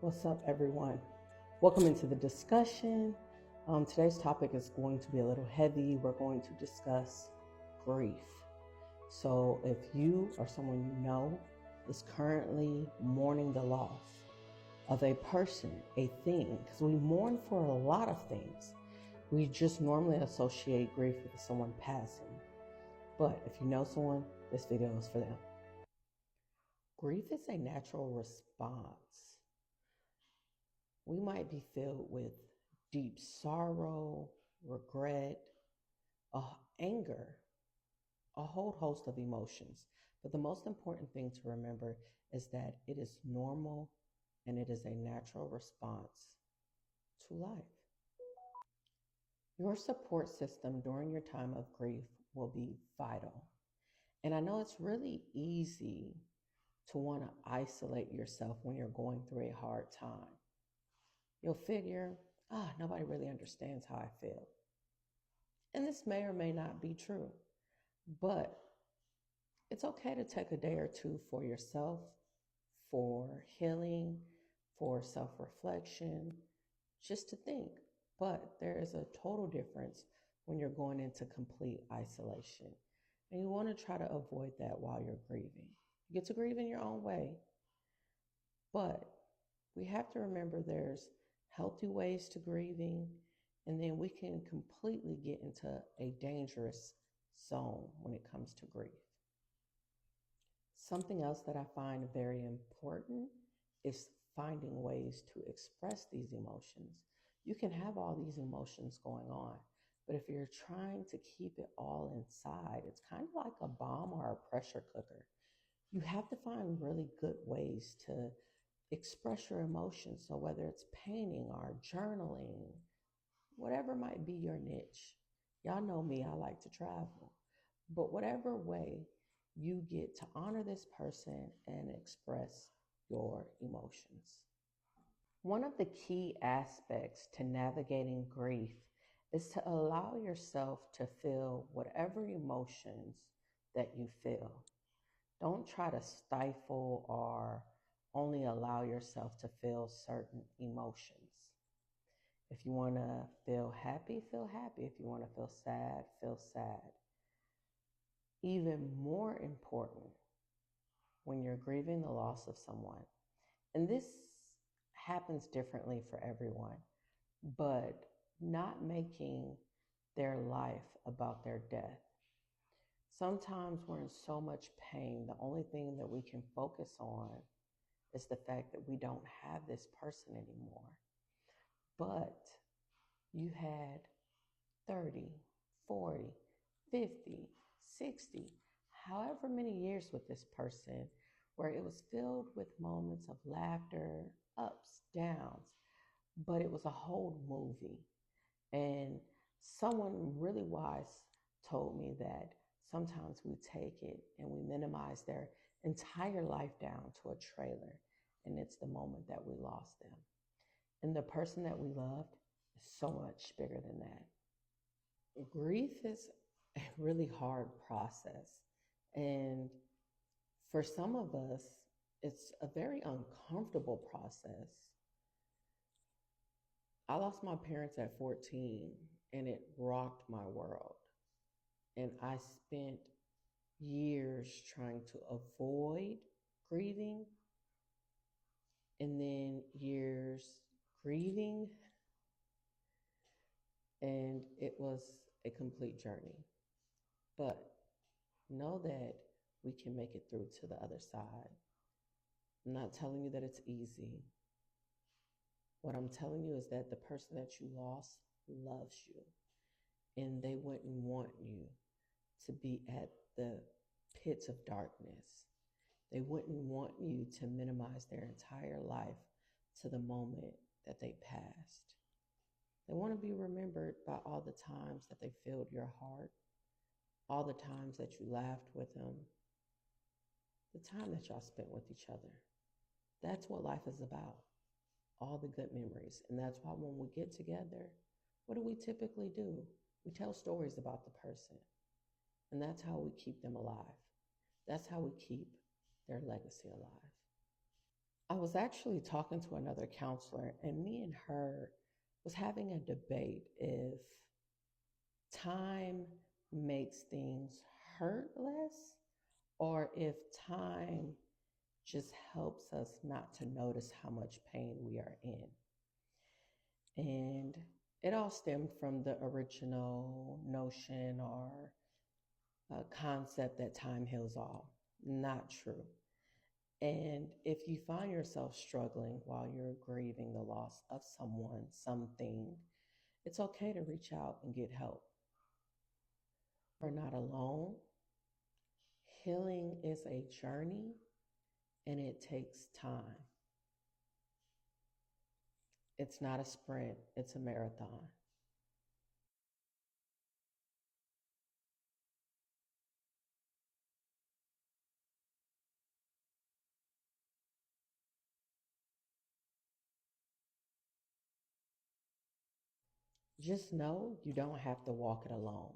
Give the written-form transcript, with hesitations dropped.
What's up, everyone? Welcome into the discussion. Today's topic is going to be a little heavy. We're going to discuss grief. So, if you or someone you know is currently mourning the loss of a person, a thing, because we mourn for a lot of things, we just normally associate grief with someone passing. But if you know someone, this video is for them. Grief is a natural response. We might be filled with deep sorrow, regret, anger, a whole host of emotions. But the most important thing to remember is that it is normal and it is a natural response to life. Your support system during your time of grief will be vital. And I know it's really easy to want to isolate yourself when you're going through a hard time. You'll figure, nobody really understands how I feel. And this may or may not be true, but it's okay to take a day or two for yourself, for healing, for self reflection, just to think. But there is a total difference when you're going into complete isolation. And you want to try to avoid that while you're grieving. You get to grieve in your own way, but we have to remember there's healthy ways to grieving, and then we can completely get into a dangerous zone when it comes to grief. Something else that I find very important is finding ways to express these emotions. You can have all these emotions going on, but if you're trying to keep it all inside, it's kind of like a bomb or a pressure cooker. You have to find really good ways to express your emotions. So whether it's painting or journaling, whatever might be your niche. Y'all know me, I like to travel. But whatever way you get to honor this person and express your emotions. One of the key aspects to navigating grief is to allow yourself to feel whatever emotions that you feel. Don't try to stifle or only allow yourself to feel certain emotions. If you want to feel happy, feel happy. If you want to feel sad, feel sad. Even more important when you're grieving the loss of someone, and this happens differently for everyone, but not making their life about their death. Sometimes we're in so much pain, the only thing that we can focus on is the fact that we don't have this person anymore. But you had 30, 40, 50, 60, however many years with this person where it was filled with moments of laughter, ups, downs, but it was a whole movie. And someone really wise told me that sometimes we take it and we minimize their entire life down to a trailer, and it's the moment that we lost them. And the person that we loved is so much bigger than that. Grief is a really hard process. And for some of us, it's a very uncomfortable process. I lost my parents at 14 and it rocked my world. And I spent years trying to avoid grieving and then years grieving. And it was a complete journey. But know that we can make it through to the other side. I'm not telling you that it's easy. What I'm telling you is that the person that you lost loves you, and they wouldn't want you to be at the pits of darkness. They wouldn't want you to minimize their entire life to the moment that they passed. They want to be remembered by all the times that they filled your heart, all the times that you laughed with them, the time that y'all spent with each other. That's what life is about, all the good memories. And that's why when we get together, what do we typically do? We tell stories about the person. And that's how we keep them alive. That's how we keep their legacy alive. I was actually talking to another counselor, and me and her was having a debate if time makes things hurt less or if time just helps us not to notice how much pain we are in. And it all stemmed from the original notion or concept that time heals all. Not true. And if you find yourself struggling while you're grieving the loss of someone, something, it's okay to reach out and get help. We're not alone. Healing is a journey and it takes time. It's not a sprint, it's a marathon. Just know you don't have to walk it alone.